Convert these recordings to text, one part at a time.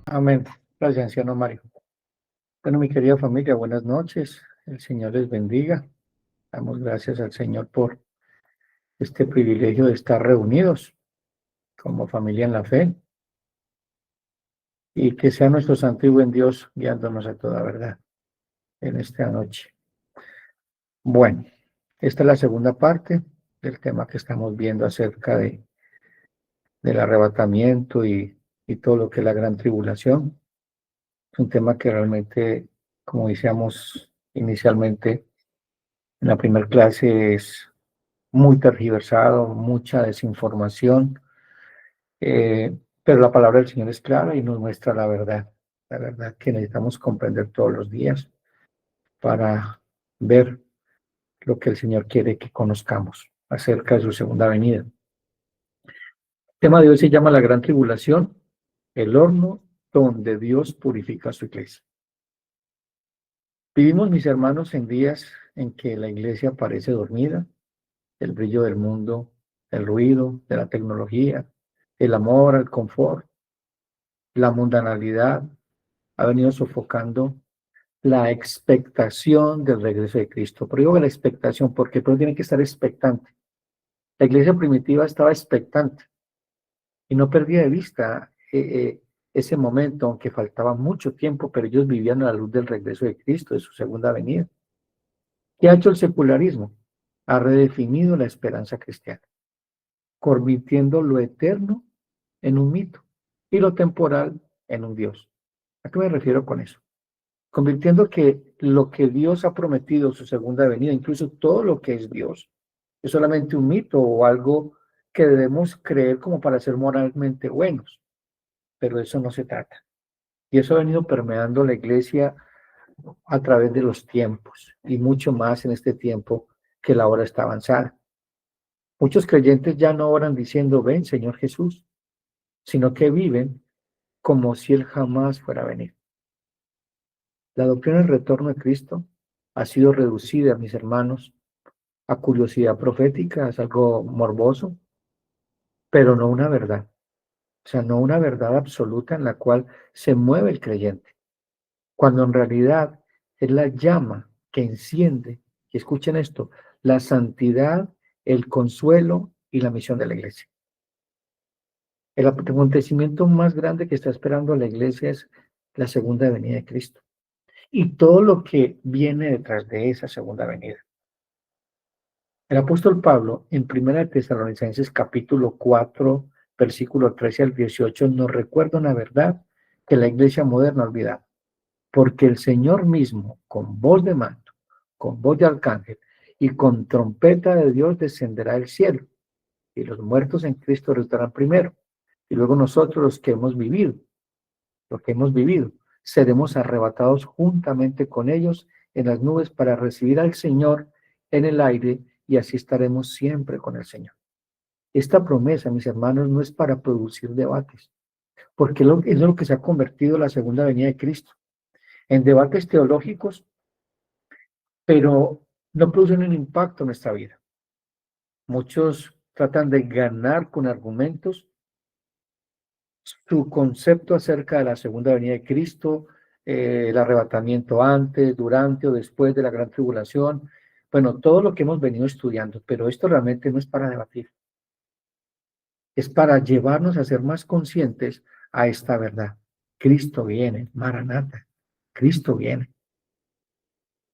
Amén. Gracias, anciano Mario. Bueno, mi querida familia, buenas noches. El Señor les bendiga. Damos gracias al Señor por este privilegio de estar reunidos como familia en la fe y que sea nuestro santo y buen Dios guiándonos a toda verdad en esta noche. Bueno, esta es la segunda parte del tema que estamos viendo acerca del arrebatamiento y todo lo que es la gran tribulación. Es un tema que realmente, como decíamos inicialmente en la primera clase, es muy tergiversado, mucha desinformación, pero la palabra del Señor es clara y nos muestra la verdad que necesitamos comprender todos los días para ver lo que el Señor quiere que conozcamos acerca de su segunda venida. El tema de hoy se llama la gran tribulación, el horno donde Dios purifica a su iglesia. Vivimos, mis hermanos, en días en que la iglesia parece dormida, el brillo del mundo, el ruido de la tecnología, el amor al confort, la mundanalidad ha venido sofocando la expectación del regreso de Cristo. Pero digo que la expectación, porque todo tiene que estar expectante. La iglesia primitiva estaba expectante y no perdía de vista ese momento, aunque faltaba mucho tiempo, pero ellos vivían a la luz del regreso de Cristo, de su segunda venida. ¿Qué ha hecho el secularismo? Ha redefinido la esperanza cristiana, convirtiendo lo eterno en un mito y lo temporal en un Dios. ¿A qué me refiero con eso? Convirtiendo que lo que Dios ha prometido, su segunda venida, incluso todo lo que es Dios, es solamente un mito o algo que debemos creer como para ser moralmente buenos, pero de eso no se trata. Y eso ha venido permeando la iglesia a través de los tiempos y mucho más en este tiempo que la hora está avanzada. Muchos creyentes ya no oran diciendo, ven, Señor Jesús, sino que viven como si Él jamás fuera a venir. La doctrina del retorno de Cristo ha sido reducida, mis hermanos, a curiosidad profética, es algo morboso, pero no una verdad. O sea, no una verdad absoluta en la cual se mueve el creyente, cuando en realidad es la llama que enciende, y escuchen esto, la santidad, el consuelo y la misión de la iglesia. El acontecimiento más grande que está esperando la iglesia es la segunda venida de Cristo y todo lo que viene detrás de esa segunda venida. El apóstol Pablo, en 1 Tesalonicenses capítulo 4, versículo 13 al 18, nos recuerda una verdad que la iglesia moderna ha olvidado. Porque el Señor mismo, con voz de mando, con voz de arcángel y con trompeta de Dios descenderá del cielo, y los muertos en Cristo resucitarán primero, y luego nosotros los que hemos vivido, seremos arrebatados juntamente con ellos en las nubes para recibir al Señor en el aire, y así estaremos siempre con el Señor. Esta promesa, mis hermanos, no es para producir debates, porque es lo que se ha convertido la segunda venida de Cristo, en debates teológicos, pero no producen un impacto en nuestra vida. Muchos tratan de ganar con argumentos su concepto acerca de la segunda venida de Cristo, el arrebatamiento antes, durante o después de la gran tribulación. Bueno, todo lo que hemos venido estudiando, pero esto realmente no es para debatir. Es para llevarnos a ser más conscientes a esta verdad. Cristo viene, Maranata, Cristo viene.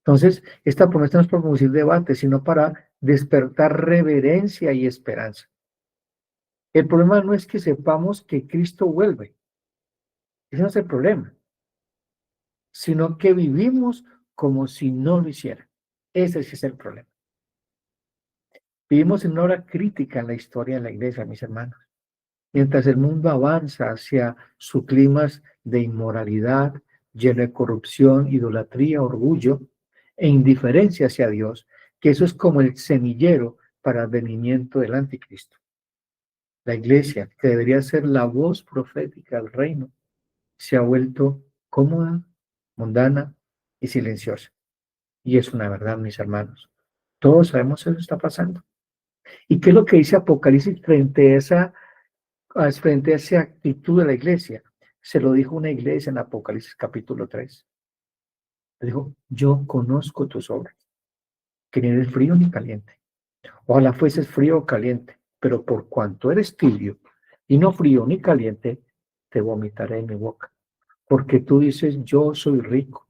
Entonces, esta promesa no es para producir debate, sino para despertar reverencia y esperanza. El problema no es que sepamos que Cristo vuelve, ese no es el problema, sino que vivimos como si no lo hiciera. Ese sí es el problema. Vivimos en una hora crítica en la historia de la iglesia, mis hermanos. Mientras el mundo avanza hacia su clima de inmoralidad, lleno de corrupción, idolatría, orgullo e indiferencia hacia Dios, que eso es como el semillero para el venimiento del anticristo. La iglesia, que debería ser la voz profética del reino, se ha vuelto cómoda, mundana y silenciosa. Y es una verdad, mis hermanos. Todos sabemos que eso está pasando. ¿Y qué es lo que dice Apocalipsis frente a esa actitud de la iglesia? se lo dijo una iglesia en Apocalipsis capítulo 3. Le dijo, yo conozco tus obras, que ni eres frío ni caliente. Ojalá fueses frío o caliente, pero por cuanto eres tibio y no frío ni caliente, te vomitaré en mi boca. Porque tú dices, yo soy rico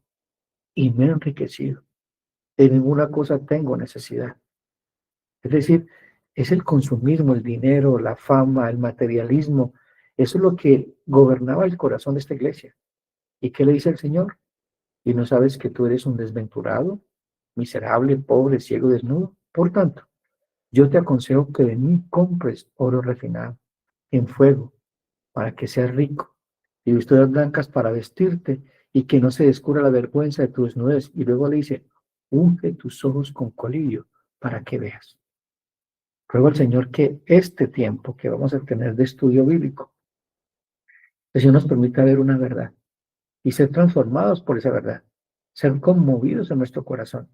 y me he enriquecido. De ninguna cosa tengo necesidad. Es decir, es el consumismo, el dinero, la fama, el materialismo. Eso es lo que gobernaba el corazón de esta iglesia. ¿Y qué le dice el Señor? ¿Y no sabes que tú eres un desventurado, miserable, pobre, ciego, desnudo? Por tanto, yo te aconsejo que de mí compres oro refinado en fuego para que seas rico y vestiduras blancas para vestirte y que no se descubra la vergüenza de tu desnudez. Y luego le dice, unge tus ojos con colirio para que veas. Ruego al Señor que este tiempo que vamos a tener de estudio bíblico, el Señor nos permita ver una verdad y ser transformados por esa verdad, ser conmovidos en nuestro corazón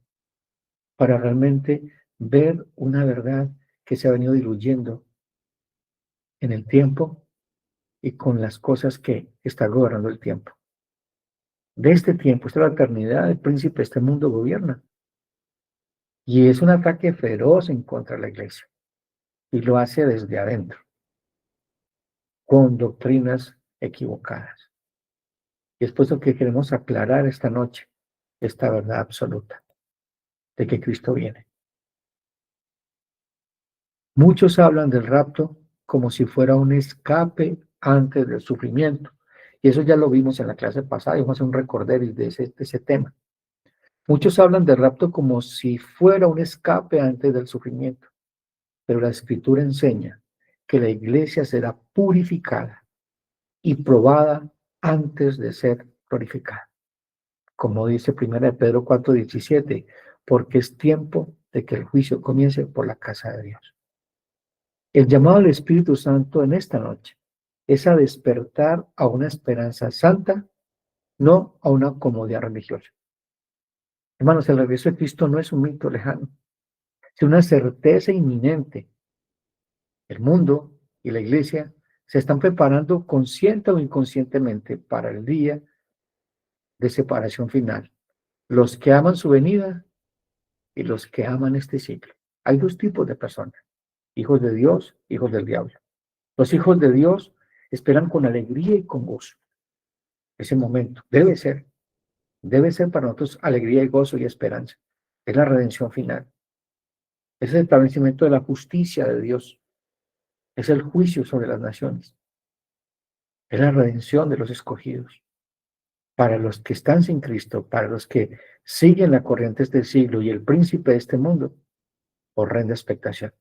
para realmente ver una verdad que se ha venido diluyendo en el tiempo y con las cosas que está gobernando el tiempo. De este tiempo, esta es la eternidad, el príncipe de este mundo gobierna. Y es un ataque feroz en contra de la iglesia. Y lo hace desde adentro, con doctrinas equivocadas. Y es por eso que queremos aclarar esta noche esta verdad absoluta de que Cristo viene. Muchos hablan del rapto como si fuera un escape antes del sufrimiento. Y eso ya lo vimos en la clase pasada, y vamos a hacer un recorderis de ese tema. Muchos hablan del rapto como si fuera un escape antes del sufrimiento, pero la Escritura enseña que la iglesia será purificada y probada antes de ser glorificada. Como dice 1 Pedro 4:17, porque es tiempo de que el juicio comience por la casa de Dios. El llamado del Espíritu Santo en esta noche es a despertar a una esperanza santa, no a una comodidad religiosa. Hermanos, el regreso de Cristo no es un mito lejano, es una certeza inminente. El mundo y la iglesia se están preparando consciente o inconscientemente para el día de separación final. Los que aman su venida y los que aman este siglo. Hay dos tipos de personas, hijos de Dios, hijos del diablo. Los hijos de Dios esperan con alegría y con gozo ese momento. Debe ser para nosotros alegría y gozo y esperanza. Es la redención final. Es el establecimiento de la justicia de Dios. Es el juicio sobre las naciones. Es la redención de los escogidos. Para los que están sin Cristo, para los que siguen la corriente de este siglo y el príncipe de este mundo, horrenda expectación.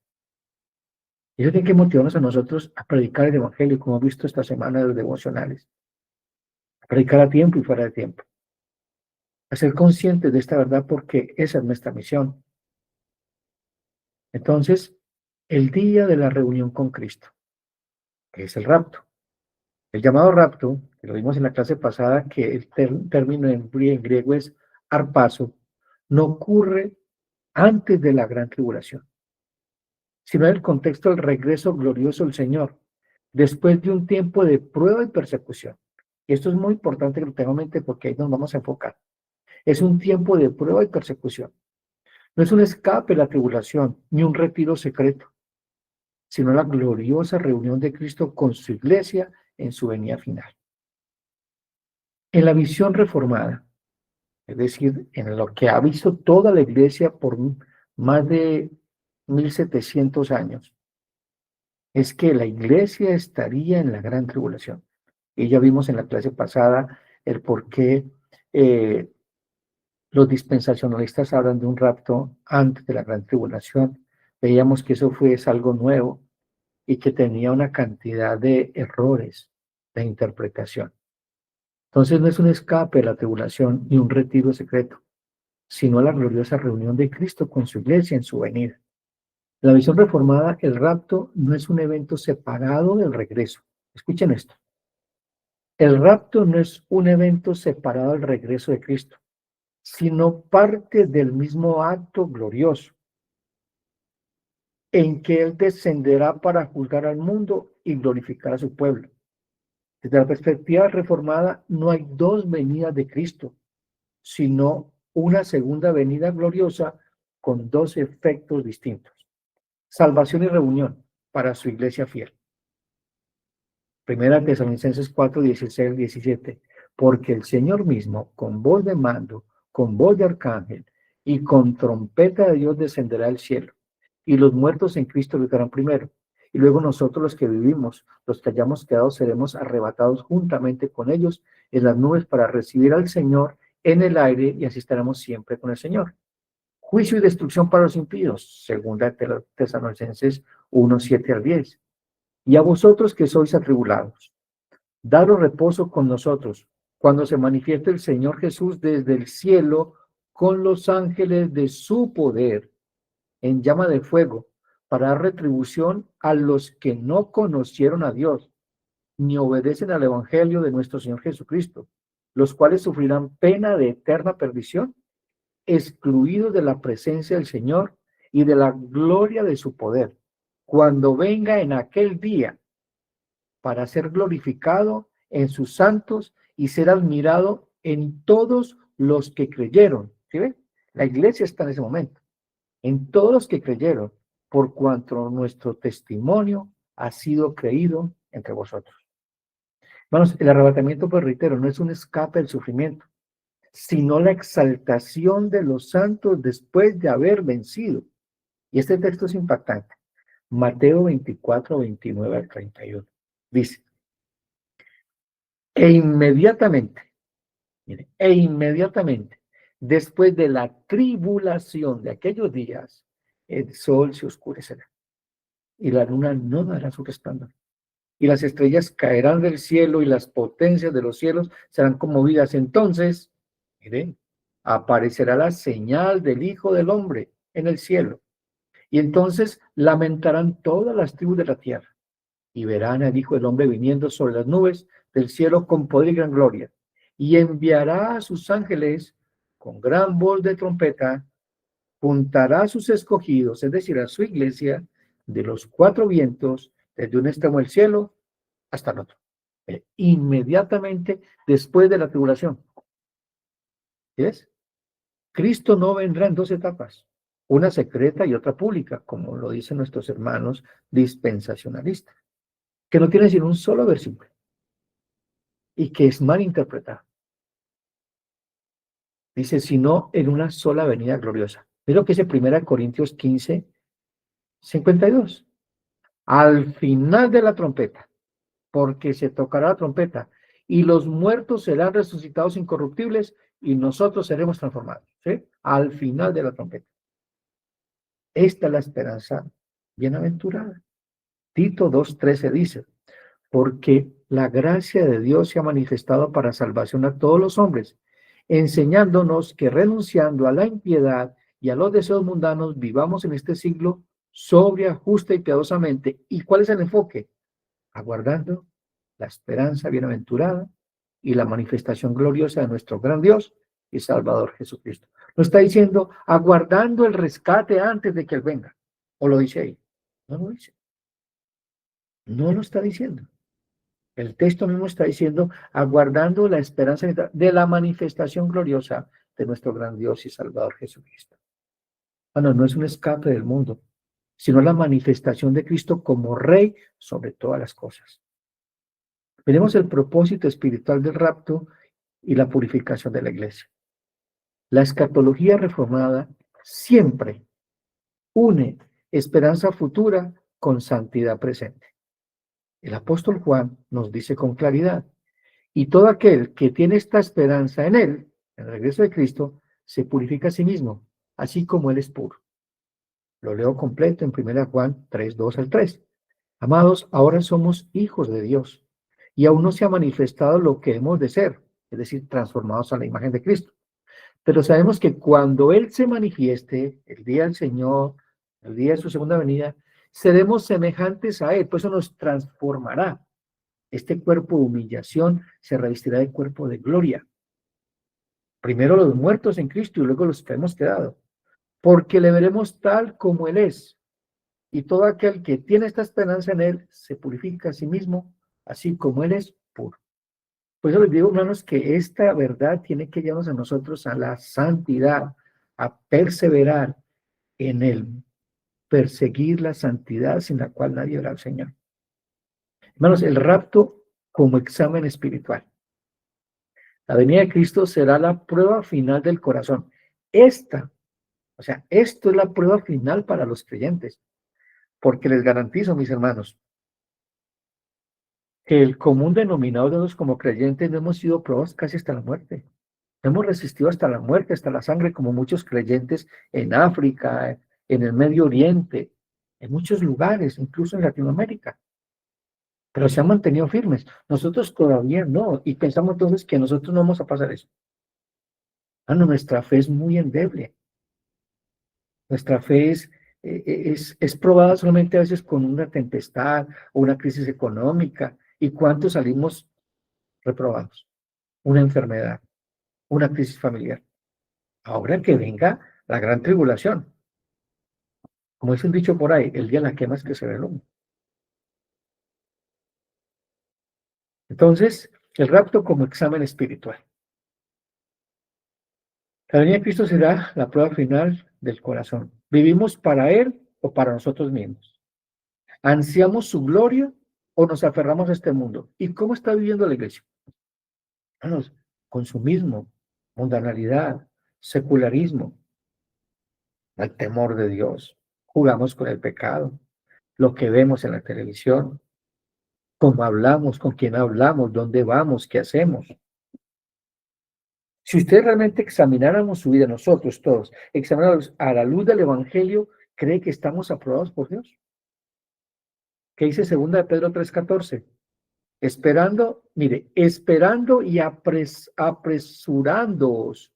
Y eso tiene que motivarnos a nosotros a predicar el Evangelio, como hemos visto esta semana de los devocionales. A predicar a tiempo y fuera de tiempo. A ser conscientes de esta verdad porque esa es nuestra misión. Entonces, el día de la reunión con Cristo, que es el rapto. El llamado rapto, que lo vimos en la clase pasada, que el término en griego es arpazo, no ocurre antes de la gran tribulación, sino en el contexto del regreso glorioso del Señor, después de un tiempo de prueba y persecución. Y esto es muy importante que lo tengamos en mente porque ahí nos vamos a enfocar. Es un tiempo de prueba y persecución. No es un escape de la tribulación, ni un retiro secreto, sino la gloriosa reunión de Cristo con su iglesia en su venida final. En la visión reformada, es decir, en lo que ha visto toda la iglesia por más de 1700 años, es que la iglesia estaría en la gran tribulación. Y ya vimos en la clase pasada el por qué los dispensacionalistas hablan de un rapto antes de la gran tribulación. Veíamos que eso es algo nuevo y que tenía una cantidad de errores de interpretación. Entonces no es un escape de la tribulación ni un retiro secreto, sino la gloriosa reunión de Cristo con su iglesia en su venida. En la visión reformada, el rapto no es un evento separado del regreso. Escuchen esto. El rapto no es un evento separado del regreso de Cristo, sino parte del mismo acto glorioso en que Él descenderá para juzgar al mundo y glorificar a su pueblo. Desde la perspectiva reformada, no hay dos venidas de Cristo, sino una segunda venida gloriosa con dos efectos distintos: salvación y reunión para su iglesia fiel. Primera Tesalonicenses 4, 16, 17. Porque el Señor mismo, con voz de mando, con voz de arcángel y con trompeta de Dios descenderá al cielo. Y los muertos en Cristo resucitarán primero. Y luego nosotros los que vivimos, los que hayamos quedado, seremos arrebatados juntamente con ellos en las nubes para recibir al Señor en el aire, y así estaremos siempre con el Señor. Juicio y destrucción para los impíos. Segunda Tesalonicenses 1, 7 al 10. Y a vosotros que sois atribulados, daros reposo con nosotros, cuando se manifieste el Señor Jesús desde el cielo con los ángeles de su poder en llama de fuego, para dar retribución a los que no conocieron a Dios, ni obedecen al Evangelio de nuestro Señor Jesucristo, los cuales sufrirán pena de eterna perdición, excluidos de la presencia del Señor y de la gloria de su poder, cuando venga en aquel día para ser glorificado en sus santos y ser admirado en todos los que creyeron. ¿Sí ven? La iglesia está en ese momento. En todos los que creyeron, por cuanto nuestro testimonio ha sido creído entre vosotros. Hermanos, el arrebatamiento, pues reitero, no es un escape del sufrimiento, sino la exaltación de los santos después de haber vencido. Y este texto es impactante. Mateo 24, 29 al 31. Dice: e inmediatamente, mire, después de la tribulación de aquellos días, el sol se oscurecerá y la luna no dará su resplandor, y las estrellas caerán del cielo y las potencias de los cielos serán conmovidas. Entonces, miren, aparecerá la señal del Hijo del Hombre en el cielo, y entonces lamentarán todas las tribus de la tierra, y verán al Hijo del Hombre viniendo sobre las nubes del cielo con poder y gran gloria, y enviará a sus ángeles con gran voz de trompeta, juntará a sus escogidos, es decir, a su iglesia, de los cuatro vientos, desde un extremo del cielo hasta el otro. Inmediatamente después de la tribulación. ¿Ves? Cristo no vendrá en dos etapas, una secreta y otra pública, como lo dicen nuestros hermanos dispensacionalistas, que no tienen sino un solo versículo y que es mal interpretado. Dice, sino en una sola venida gloriosa. Mira lo que dice 1 Corintios 15, 52. Al final de la trompeta, porque se tocará la trompeta, y los muertos serán resucitados incorruptibles, y nosotros seremos transformados. ¿Sí? Al final de la trompeta. Esta es la esperanza bienaventurada. Tito 2:13 dice, porque la gracia de Dios se ha manifestado para salvación a todos los hombres, enseñándonos que renunciando a la impiedad y a los deseos mundanos, vivamos en este siglo sobria, justa y piadosamente. ¿Y cuál es el enfoque? Aguardando la esperanza bienaventurada y la manifestación gloriosa de nuestro gran Dios y Salvador Jesucristo. No está diciendo aguardando el rescate antes de que Él venga. ¿O lo dice ahí? No lo dice. No lo está diciendo. El texto mismo está diciendo, aguardando la esperanza de la manifestación gloriosa de nuestro gran Dios y Salvador Jesucristo. Bueno, no es un escape del mundo, sino la manifestación de Cristo como Rey sobre todas las cosas. Veremos el propósito espiritual del rapto y la purificación de la iglesia. La escatología reformada siempre une esperanza futura con santidad presente. El apóstol Juan nos dice con claridad, y todo aquel que tiene esta esperanza en él, en el regreso de Cristo, se purifica a sí mismo, así como él es puro. Lo leo completo en 1 Juan 3, 2 al 3. Amados, ahora somos hijos de Dios, y aún no se ha manifestado lo que hemos de ser, es decir, transformados a la imagen de Cristo. Pero sabemos que cuando Él se manifieste, el día del Señor, el día de su segunda venida, seremos semejantes a Él, pues eso nos transformará. Este cuerpo de humillación se revestirá de cuerpo de gloria. Primero los muertos en Cristo y luego los que hemos quedado, porque le veremos tal como Él es. Y todo aquel que tiene esta esperanza en Él se purifica a sí mismo, así como Él es puro. Por eso les digo, hermanos, que esta verdad tiene que llevarnos a nosotros a la santidad, a perseverar en el perseguir la santidad sin la cual nadie verá al Señor. Hermanos, el rapto como examen espiritual. La venida de Cristo será la prueba final del corazón. Esto es la prueba final para los creyentes, porque les garantizo, mis hermanos, que el común denominador de nosotros como creyentes no hemos sido probados casi hasta la muerte. No hemos resistido hasta la muerte, hasta la sangre, como muchos creyentes en África, en el Medio Oriente, en muchos lugares, incluso en Latinoamérica. Pero se han mantenido firmes. Nosotros todavía no, y pensamos entonces que nosotros no vamos a pasar eso. Nuestra fe es muy endeble. Nuestra fe es probada solamente a veces con una tempestad o una crisis económica. ¿Y cuántos salimos reprobados? Una enfermedad, una crisis familiar. Ahora que venga la gran tribulación. Como dice un dicho por ahí, el día de la quema es que se ve el humo. Entonces, el rapto como examen espiritual. La venida de Cristo será la prueba final del corazón. ¿Vivimos para Él o para nosotros mismos? ¿Ansiamos su gloria o nos aferramos a este mundo? ¿Y cómo está viviendo la iglesia? Hermanos, consumismo, mundanalidad, secularismo, el temor de Dios. Jugamos con el pecado, lo que vemos en la televisión, cómo hablamos, con quién hablamos, dónde vamos, qué hacemos. Si ustedes realmente examináramos su vida, nosotros todos, examináramos a la luz del Evangelio, ¿cree que estamos aprobados por Dios? ¿Qué dice 2 de Pedro 3:14? Esperando, mire, esperando y apresurándoos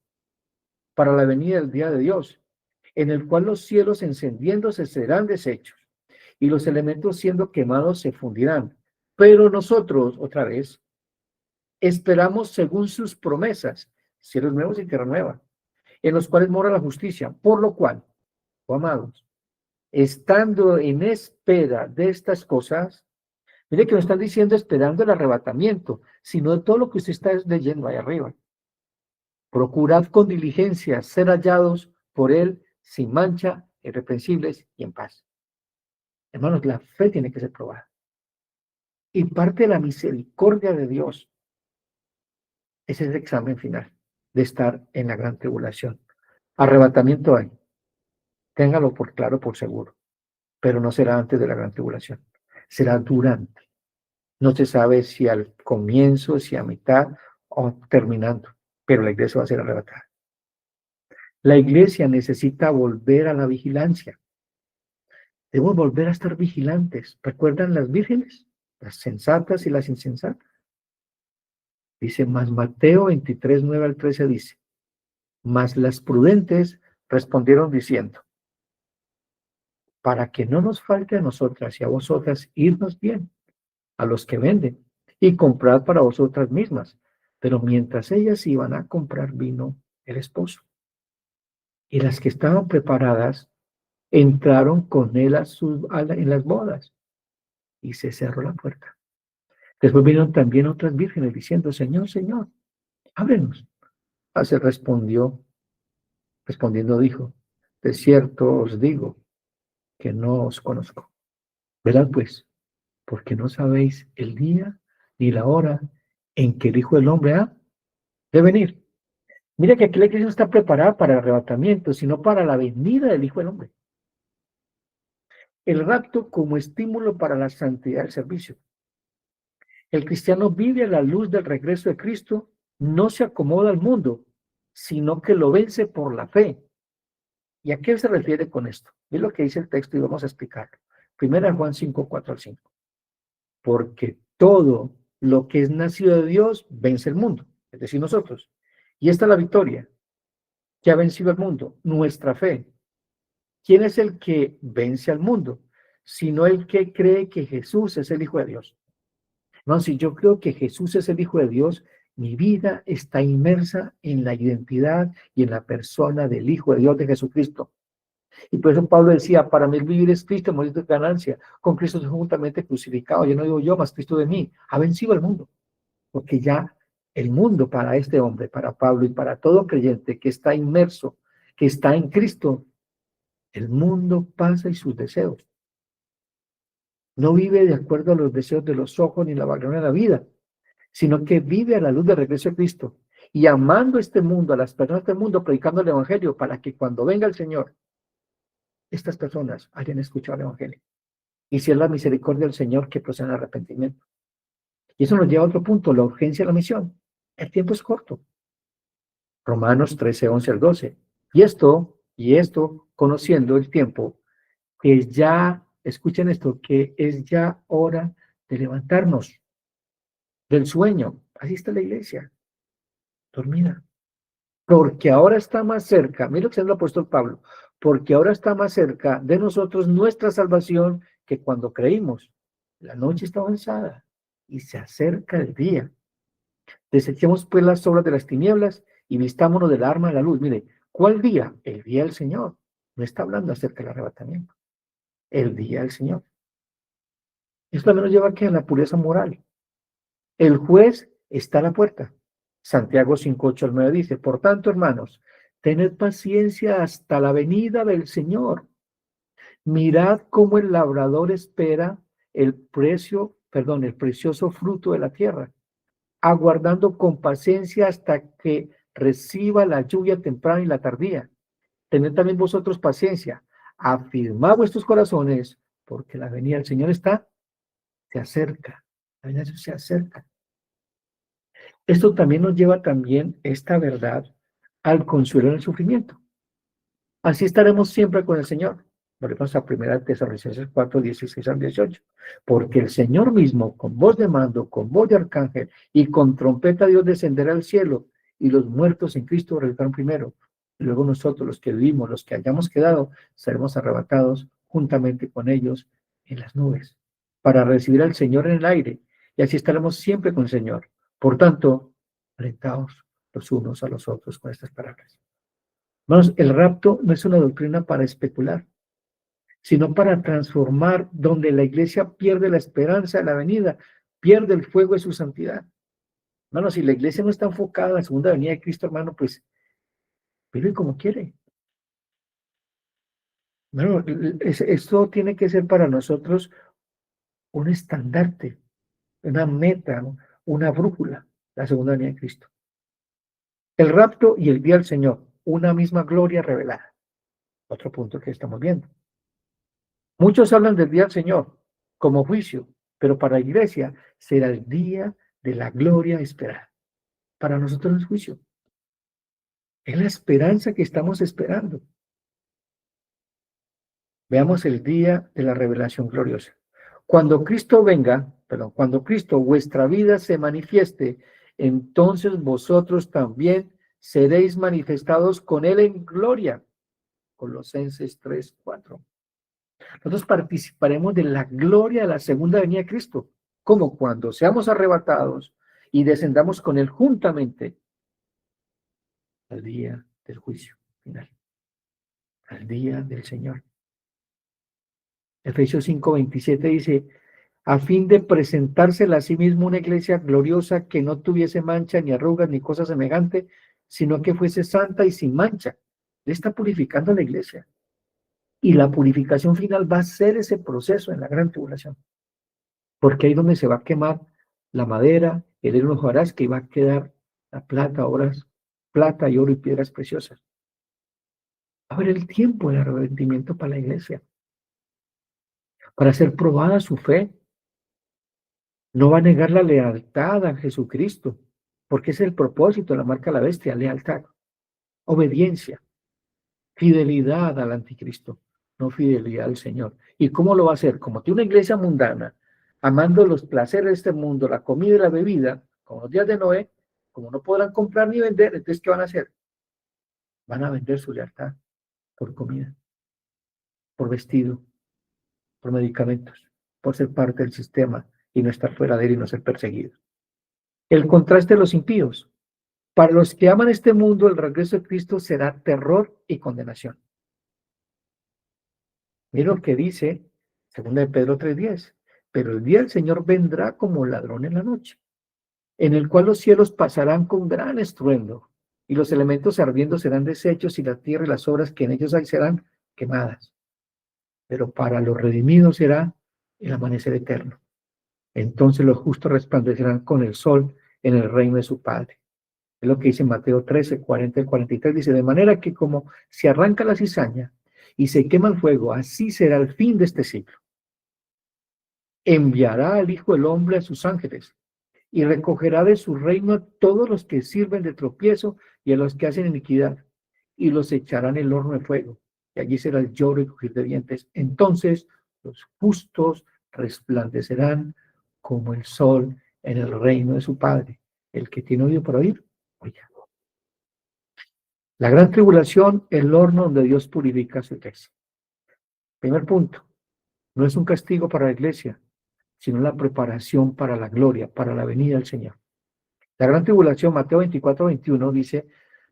para la venida del día de Dios, en el cual los cielos encendiéndose serán deshechos y los elementos siendo quemados se fundirán. Pero nosotros, otra vez, esperamos según sus promesas, cielos nuevos y tierra nueva, en los cuales mora la justicia, por lo cual, oh amados, estando en espera de estas cosas, mire que no están diciendo esperando el arrebatamiento, sino de todo lo que usted está leyendo ahí arriba. Procurad con diligencia ser hallados por él sin mancha, irreprensibles y en paz. Hermanos, la fe tiene que ser probada. Y parte de la misericordia de Dios es el examen final de estar en la gran tribulación. Arrebatamiento hay. Téngalo por claro, por seguro. Pero no será antes de la gran tribulación. Será durante. No se sabe si al comienzo, si a mitad o terminando. Pero la iglesia va a ser arrebatada. La iglesia necesita volver a la vigilancia. Debemos volver a estar vigilantes. ¿Recuerdan las vírgenes? Las sensatas y las insensatas. Dice, más Mateo 23, 9 al 13 dice, mas las prudentes respondieron diciendo, para que no nos falte a nosotras y a vosotras irnos bien, a los que venden, y comprad para vosotras mismas. Pero mientras ellas iban a comprar vino el esposo. Y las que estaban preparadas entraron con él en las bodas y se cerró la puerta. Después vinieron también otras vírgenes diciendo, Señor, Señor, ábrenos. Así respondiendo dijo, de cierto os digo que no os conozco. Verad pues, porque no sabéis el día ni la hora en que el Hijo del Hombre ha de venir. Mira que aquí la iglesia no está preparada para el arrebatamiento, sino para la venida del Hijo del Hombre. El rapto como estímulo para la santidad del servicio. El cristiano vive a la luz del regreso de Cristo, no se acomoda al mundo, sino que lo vence por la fe. ¿Y a qué se refiere con esto? Es lo que dice el texto y vamos a explicarlo. Primera Juan 5, 4 al 5. Porque todo lo que es nacido de Dios vence el mundo, es decir, nosotros. Y esta es la victoria que ha vencido al mundo, nuestra fe. ¿Quién es el que vence al mundo? Sino el que cree que Jesús es el Hijo de Dios. No, si yo creo que Jesús es el Hijo de Dios, mi vida está inmersa en la identidad y en la persona del Hijo de Dios, de Jesucristo. Y por eso Pablo decía, para mí el vivir es Cristo, morir es ganancia. Con Cristo estoy juntamente crucificado. Ya no digo yo, más Cristo de mí. Ha vencido al mundo. porque ya el mundo para este hombre, para Pablo y para todo creyente que está inmerso, que está en Cristo, el mundo pasa y sus deseos. No vive de acuerdo a los deseos de los ojos ni la vanagloria de la vida, sino que vive a la luz del regreso de Cristo y amando este mundo, a las personas de este mundo, predicando el Evangelio para que cuando venga el Señor, estas personas hayan escuchado el Evangelio. Y si es la misericordia del Señor que procede al arrepentimiento. Y eso nos lleva a otro punto, la urgencia de la misión. El tiempo es corto. Romanos 13, 11 al 12. Y esto, conociendo el tiempo, que ya, escuchen esto, que es ya hora de levantarnos del sueño. Así está la iglesia, dormida. Porque ahora está más cerca, mira lo que dice el apóstol Pablo, porque ahora está más cerca de nosotros nuestra salvación que cuando creímos. La noche está avanzada y se acerca el día. Desechemos pues las obras de las tinieblas y vistámonos del arma de la luz. Mire, ¿cuál día? El día del Señor. No está hablando acerca del arrebatamiento. El día del Señor. Esto también nos lleva aquí a la pureza moral. El juez está a la puerta. Santiago 5, 8 al 9 dice, por tanto, hermanos, tened paciencia hasta la venida del Señor. Mirad cómo el labrador espera el precioso fruto de la tierra, aguardando con paciencia hasta que reciba la lluvia temprana y la tardía. Tened también vosotros paciencia, afirmad vuestros corazones, porque la venida del Señor se acerca. La venida del Señor se acerca. Esto también nos lleva también esta verdad al consuelo en el sufrimiento. Así estaremos siempre con el Señor. Volvemos a 1 Tesalonicenses 4, 16 al 18. Porque el Señor mismo, con voz de mando, con voz de arcángel y con trompeta Dios descenderá al cielo y los muertos en Cristo resucitarán primero. Y luego nosotros, los que vivimos, los que hayamos quedado, seremos arrebatados juntamente con ellos en las nubes para recibir al Señor en el aire. Y así estaremos siempre con el Señor. Por tanto, alentaos los unos a los otros con estas palabras. Hermanos, el rapto no es una doctrina para especular, sino para transformar donde la iglesia pierde la esperanza de la venida, pierde el fuego de su santidad. Hermanos, si la iglesia no está enfocada en la segunda venida de Cristo, hermano, pues vive como quiere. Bueno, esto tiene que ser para nosotros un estandarte, una meta, ¿no? Una brújula, la segunda venida de Cristo. El rapto y el día del Señor, una misma gloria revelada. Otro punto que estamos viendo. Muchos hablan del día del Señor como juicio, pero para la iglesia será el día de la gloria esperada. Para nosotros no es juicio, es la esperanza que estamos esperando. Veamos el día de la revelación gloriosa. Cuando Cristo venga, cuando Cristo vuestra vida se manifieste, entonces vosotros también seréis manifestados con Él en gloria. Colosenses 3, 4. Nosotros participaremos de la gloria de la segunda venida de Cristo, como cuando seamos arrebatados y descendamos con Él juntamente al día del juicio final, al día del Señor. Efesios 5:27 dice, a fin de presentársela a sí mismo una iglesia gloriosa que no tuviese mancha, ni arrugas, ni cosa semejante, sino que fuese santa y sin mancha. Le está purificando a la iglesia. Y la purificación final va a ser ese proceso en la gran tribulación. Porque ahí es donde se va a quemar la madera, el heno hojarasca, que va a quedar la plata, plata y oro y piedras preciosas. Va a haber el tiempo del arrepentimiento para la iglesia, para ser probada su fe. No va a negar la lealtad a Jesucristo, porque ese es el propósito de la marca de la bestia, lealtad, obediencia, fidelidad al anticristo, no fidelidad al Señor. ¿Y cómo lo va a hacer? Como tiene una iglesia mundana, amando los placeres de este mundo, la comida y la bebida, como los días de Noé, como no podrán comprar ni vender, entonces, ¿qué van a hacer? Van a vender su lealtad por comida, por vestido, por medicamentos, por ser parte del sistema y no estar fuera de él y no ser perseguidos. El contraste de los impíos. Para los que aman este mundo, el regreso de Cristo será terror y condenación. Mira lo que dice 2 de Pedro 3:10. Pero el día del Señor vendrá como ladrón en la noche. en el cual los cielos pasarán con gran estruendo, y los elementos ardiendo serán deshechos, y la tierra y las obras que en ellos hay serán quemadas. Pero para los redimidos será el amanecer eterno. Entonces los justos resplandecerán con el sol en el reino de su Padre. Es lo que dice Mateo 13, 40 y 43. Dice, de manera que como se arranca la cizaña y se quema el fuego, así será el fin de este siglo. Enviará al Hijo del Hombre a sus ángeles y recogerá de su reino a todos los que sirven de tropiezo y a los que hacen iniquidad, y los echarán en el horno de fuego, y allí será el lloro y crujir de dientes. Entonces los justos resplandecerán como el sol en el reino de su Padre. El que tiene oído para oír, oiga. La gran tribulación, el horno donde Dios purifica su iglesia. Primer punto, no es un castigo para la iglesia, sino la preparación para la gloria, para la venida del Señor. La gran tribulación, Mateo 24, 21, dice,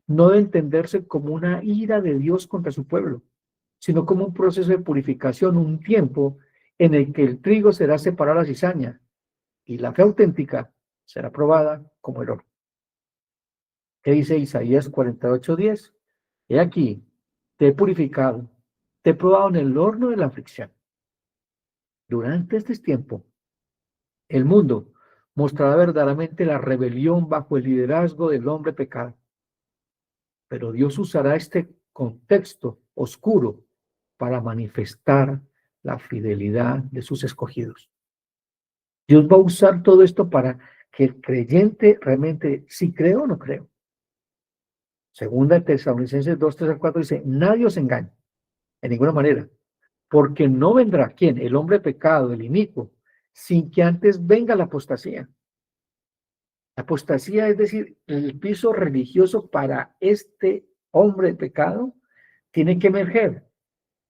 no de entenderse como una ira de Dios contra su pueblo, sino como un proceso de purificación, un tiempo en el que el trigo será separado de la cizaña y la fe auténtica será probada como el oro. ¿Qué dice Isaías 48, 10? He aquí, te he purificado, te he probado en el horno de la aflicción. Durante este tiempo, el mundo mostrará verdaderamente la rebelión bajo el liderazgo del hombre pecado. Pero Dios usará este contexto oscuro para manifestar la fidelidad de sus escogidos. Dios va a usar todo esto para que el creyente realmente, si creo o no creo. Segunda de Tesalonicenses 2, 3 al 4 dice, nadie os engañe, en ninguna manera, porque no vendrá, ¿quién? El hombre pecado, el inicuo, sin que antes venga la apostasía. La apostasía es decir, el piso religioso para este hombre de pecado tiene que emerger.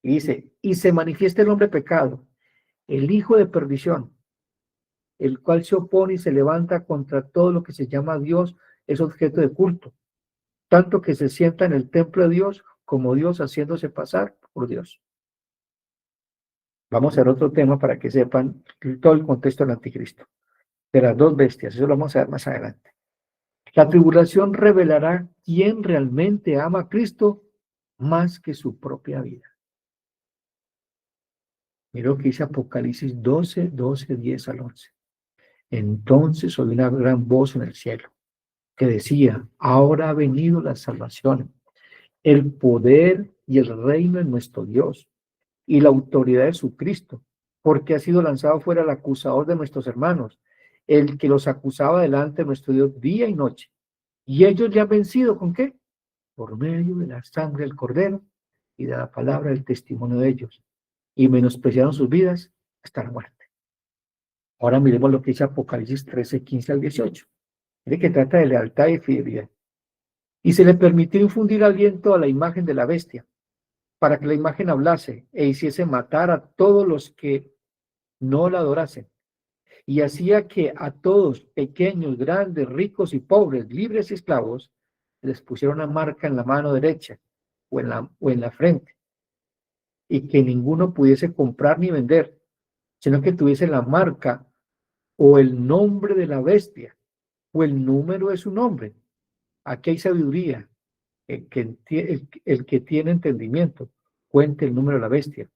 Y dice, y se manifiesta el hombre pecado, el hijo de perdición, el cual se opone y se levanta contra todo lo que se llama Dios, es objeto de culto, tanto que se sienta en el templo de Dios como Dios haciéndose pasar por Dios. Vamos a ver otro tema para que sepan todo el contexto del anticristo, de las dos bestias, eso lo vamos a ver más adelante. La tribulación revelará quién realmente ama a Cristo más que su propia vida. Mira lo que dice Apocalipsis 12, 12, 10 al 11. Entonces oí una gran voz en el cielo que decía, ahora ha venido la salvación, el poder y el reino de nuestro Dios y la autoridad de su Cristo, porque ha sido lanzado fuera el acusador de nuestros hermanos, el que los acusaba delante de nuestro Dios día y noche. Y ellos le han vencido, ¿con qué? Por medio de la sangre del Cordero y de la palabra del testimonio de ellos, y menospreciaron sus vidas hasta la muerte. Ahora miremos lo que dice Apocalipsis 13, 15 al 18. Mire que trata de lealtad y fidelidad. Y se le permitió infundir aliento a la imagen de la bestia, para que la imagen hablase e hiciese matar a todos los que no la adorasen. Y hacía que a todos, pequeños, grandes, ricos y pobres, libres y esclavos, les pusiera una marca en la mano derecha o en la frente, y que ninguno pudiese comprar ni vender, sino que tuviese la marca o el nombre de la bestia o el número de su nombre. Aquí hay sabiduría. El que tiene entendimiento, cuente el número de la bestia,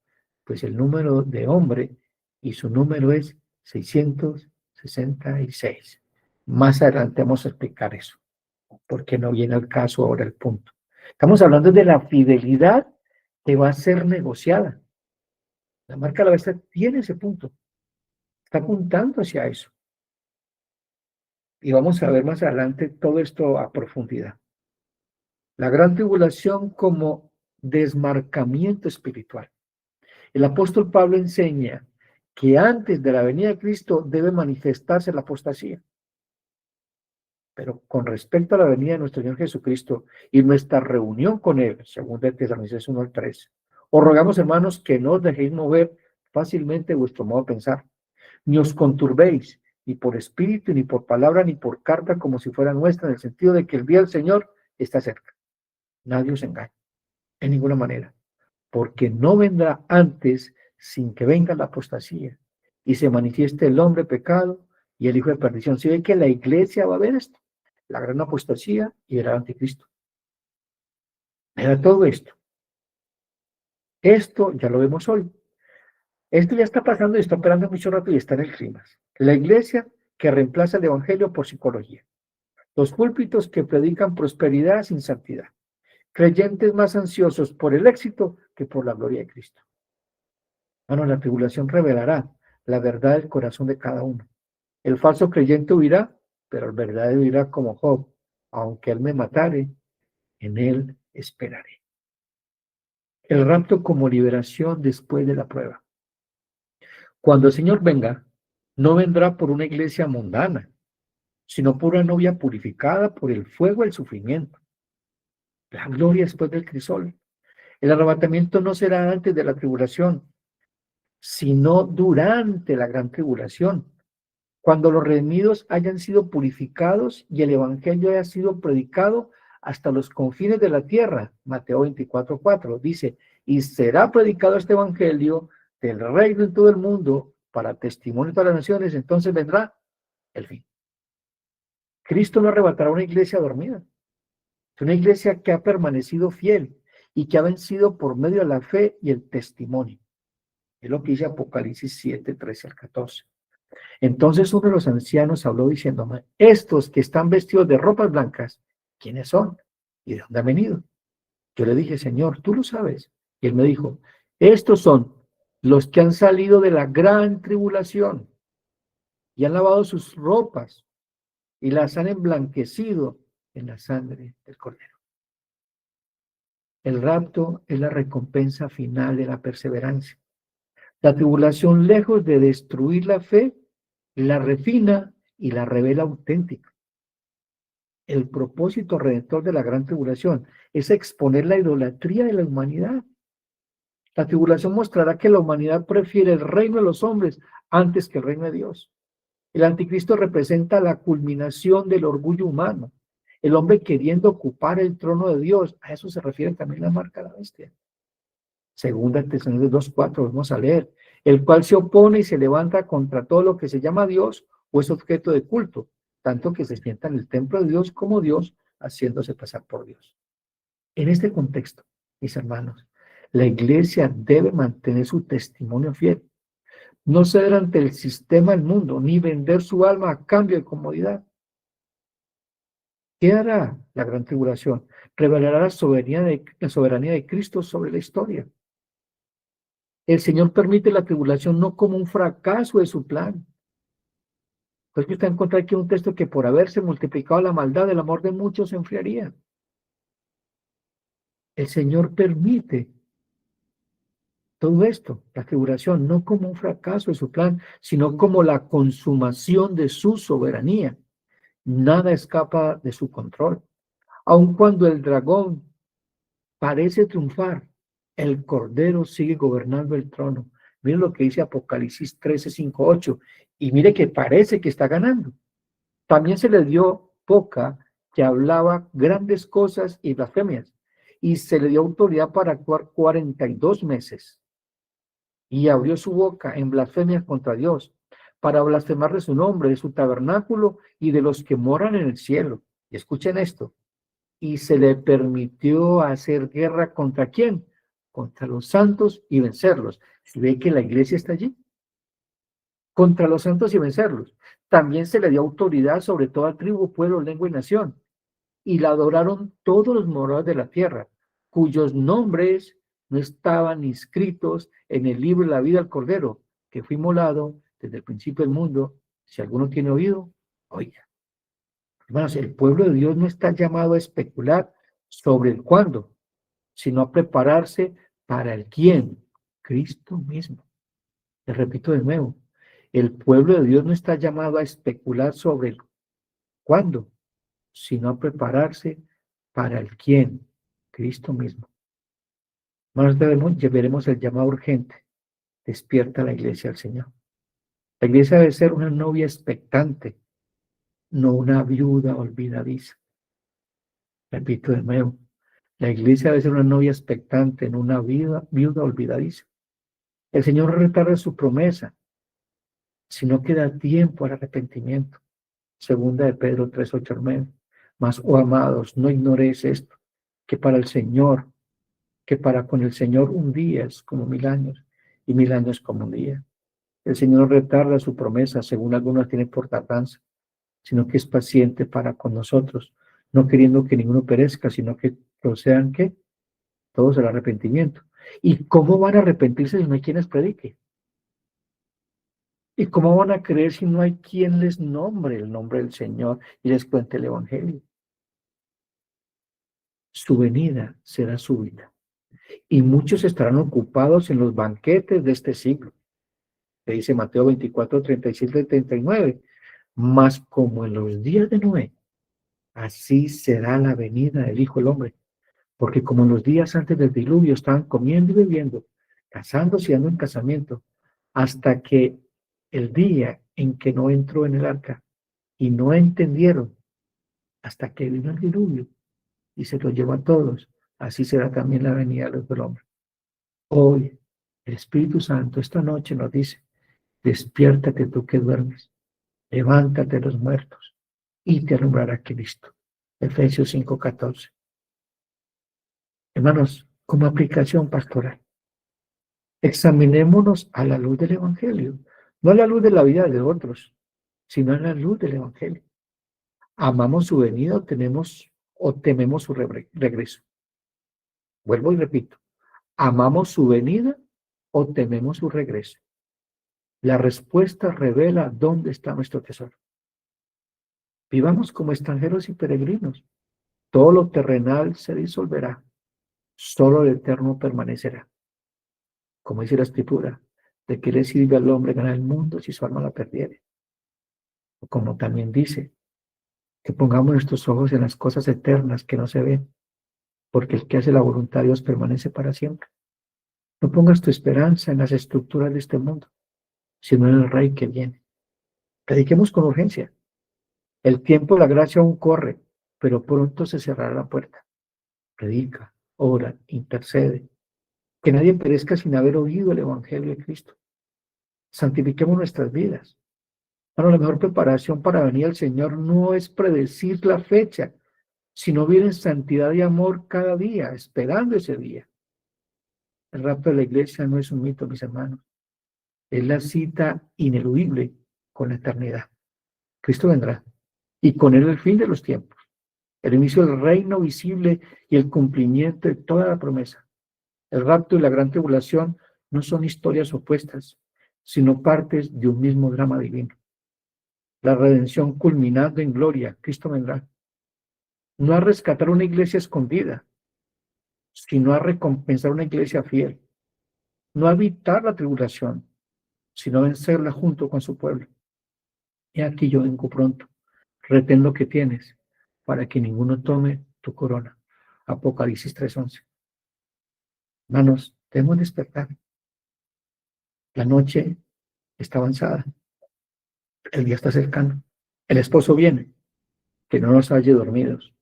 pues el número de hombre y su número es 666. Más adelante vamos a explicar eso, porque no viene al caso ahora el punto. Estamos hablando de la fidelidad que va a ser negociada. La marca de la bestia tiene ese punto, está apuntando hacia eso. Y vamos a ver más adelante todo esto a profundidad. La gran tribulación como desmarcamiento espiritual. El apóstol Pablo enseña que antes de la venida de Cristo debe manifestarse la apostasía. Pero con respecto a la venida de nuestro Señor Jesucristo y nuestra reunión con Él, según de Tesalonicenses 1 al 3, os rogamos, hermanos, que no os dejéis mover fácilmente vuestro modo de pensar, ni os conturbéis, ni por espíritu, ni por palabra, ni por carta, como si fuera nuestra, en el sentido de que el día del Señor está cerca. Nadie os engañe, en ninguna manera, porque no vendrá antes sin que venga la apostasía y se manifieste el hombre pecado y el hijo de perdición. Si ve que la iglesia va a ver esto, la gran apostasía y el anticristo. Era todo esto. Esto ya lo vemos hoy. Esto ya está pasando y está operando mucho rato y está en el clima. La iglesia que reemplaza el evangelio por psicología. Los púlpitos que predican prosperidad sin santidad. Creyentes más ansiosos por el éxito que por la gloria de Cristo. Bueno, la tribulación revelará la verdad del corazón de cada uno. El falso creyente huirá, pero el verdadero huirá como Job. Aunque él me matare, en él esperaré. El rapto como liberación después de la prueba. Cuando el Señor venga, no vendrá por una iglesia mundana, sino por una novia purificada por el fuego del sufrimiento. La gloria después del crisol. El arrebatamiento no será antes de la tribulación, sino durante la gran tribulación, cuando los redimidos hayan sido purificados y el evangelio haya sido predicado hasta los confines de la tierra. Mateo 24:4 dice, y será predicado este evangelio del reino en todo el mundo para testimonio de todas las naciones, entonces vendrá el fin. Cristo no arrebatará una iglesia dormida, es una iglesia que ha permanecido fiel y que ha vencido por medio de la fe y el testimonio. Es lo que dice Apocalipsis 7:13-14. Entonces uno de los ancianos habló diciéndome, estos que están vestidos de ropas blancas, ¿quiénes son? ¿Y de dónde han venido? Yo le dije, Señor, tú lo sabes. Y él me dijo, estos son los que han salido de la gran tribulación y han lavado sus ropas y las han emblanquecido en la sangre del Cordero. El rapto es la recompensa final de la perseverancia. La tribulación, lejos de destruir la fe, la refina y la revela auténtica. El propósito redentor de la gran tribulación es exponer la idolatría de la humanidad. La tribulación mostrará que la humanidad prefiere el reino de los hombres antes que el reino de Dios. El anticristo representa la culminación del orgullo humano. El hombre queriendo ocupar el trono de Dios. A eso se refiere también la marca de la bestia. Segunda Tesalonicenses 2:4, vamos a leer. El cual se opone y se levanta contra todo lo que se llama Dios o es objeto de culto, tanto que se sienta en el templo de Dios como Dios, haciéndose pasar por Dios. En este contexto, mis hermanos, la iglesia debe mantener su testimonio fiel, no ceder ante el sistema del mundo, ni vender su alma a cambio de comodidad. ¿Qué hará la gran tribulación? Revelará la soberanía de Cristo sobre la historia. El Señor permite la tribulación no como un fracaso de su plan. Pues que usted encuentra aquí un texto que por haberse multiplicado la maldad, el amor de muchos se enfriaría. El Señor permite todo esto, la tribulación, no como un fracaso de su plan, sino como la consumación de su soberanía. Nada escapa de su control. Aun cuando el dragón parece triunfar, el Cordero sigue gobernando el trono. Miren lo que dice Apocalipsis 13:5-8. Y mire que parece que está ganando. También se le dio boca que hablaba grandes cosas y blasfemias. Y se le dio autoridad para actuar 42 meses. Y abrió su boca en blasfemias contra Dios, para blasfemar de su nombre, de su tabernáculo y de los que moran en el cielo. Y escuchen esto. Y se le permitió hacer guerra ¿contra quién? Contra los santos y vencerlos. ¿Se ve que la iglesia está allí? Contra los santos y vencerlos. También se le dio autoridad sobre toda tribu, pueblo, lengua y nación. Y la adoraron todos los moradores de la tierra, cuyos nombres no estaban inscritos en el libro de la vida del Cordero, que fue inmolado desde el principio del mundo. Si alguno tiene oído, oiga. Hermanos, el pueblo de Dios no está llamado a especular sobre el cuándo, sino a prepararse para el quién, Cristo mismo. Les repito de nuevo, el pueblo de Dios no está llamado a especular sobre el cuándo, sino a prepararse para el quién, Cristo mismo. Más veremos el llamado urgente. Despierta la iglesia al Señor. La iglesia debe ser una novia expectante, no una viuda olvidadiza. Repito de nuevo, la iglesia debe ser una novia expectante, no una viuda olvidadiza. El Señor retarda su promesa. sino que da tiempo al arrepentimiento. Segunda de Pedro 3:8 al menos. Mas, oh amados, no ignoréis esto, que para el Señor, que para con el Señor un día es como 1000 años, y 1000 años como un día. El Señor no retarda su promesa, según algunos tienen por tardanza, sino que es paciente para con nosotros, no queriendo que ninguno perezca, sino que procedan que todos al arrepentimiento. ¿Y cómo van a arrepentirse si no hay quien les predique? ¿Y cómo van a creer si no hay quien les nombre el nombre del Señor y les cuente el Evangelio? Su venida será súbita, y muchos estarán ocupados en los banquetes de este siglo. Que dice Mateo 24:37-39. Mas como en los días de Noé, así será la venida del Hijo del Hombre. Porque como en los días antes del diluvio estaban comiendo y bebiendo, casándose y dando en casamiento, hasta que el día en que no entró en el arca, y no entendieron, hasta que vino el diluvio y se lo llevó a todos, así será también la venida del Hombre. Hoy, el Espíritu Santo esta noche nos dice, despiértate tú que duermes, levántate de los muertos, y te alumbrará Cristo. Efesios 5:14. Hermanos, como aplicación pastoral, examinémonos a la luz del Evangelio, no a la luz de la vida de otros, sino a la luz del Evangelio. ¿Amamos su venida o tememos su regreso? Vuelvo y repito, ¿amamos su venida o tememos su regreso? La respuesta revela dónde está nuestro tesoro. Vivamos como extranjeros y peregrinos. Todo lo terrenal se disolverá, solo el eterno permanecerá. Como dice la Escritura, ¿de qué le sirve al hombre ganar el mundo si su alma la perdiere? O como también dice, que pongamos nuestros ojos en las cosas eternas que no se ven, porque el que hace la voluntad de Dios permanece para siempre. No pongas tu esperanza en las estructuras de este mundo, sino en el Rey que viene. Prediquemos con urgencia. El tiempo de la gracia aún corre, pero pronto se cerrará la puerta. Predica, ora, intercede. Que nadie perezca sin haber oído el Evangelio de Cristo. Santifiquemos nuestras vidas. Bueno, la mejor preparación para venir al Señor no es predecir la fecha, sino vivir en santidad y amor cada día, esperando ese día. El rapto de la iglesia no es un mito, mis hermanos. Es la cita ineludible con la eternidad. Cristo vendrá, y con él el fin de los tiempos, el inicio del reino visible y el cumplimiento de toda la promesa. El rapto y la gran tribulación no son historias opuestas, sino partes de un mismo drama divino. La redención culminando en gloria, Cristo vendrá. No a rescatar una iglesia escondida, sino a recompensar una iglesia fiel. No a evitar la tribulación, sino a vencerla junto con su pueblo. Y aquí yo vengo pronto. Retén lo que tienes, para que ninguno tome tu corona. Apocalipsis 3:11. Hermanos, debemos despertar. La noche está avanzada. El día está cercano. El esposo viene. Que no nos halle dormidos,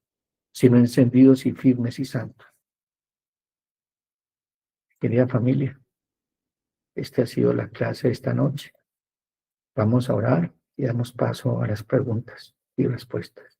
sino encendidos y firmes y santos. Querida familia, esta ha sido la clase de esta noche. Vamos a orar y damos paso a las preguntas y respuestas.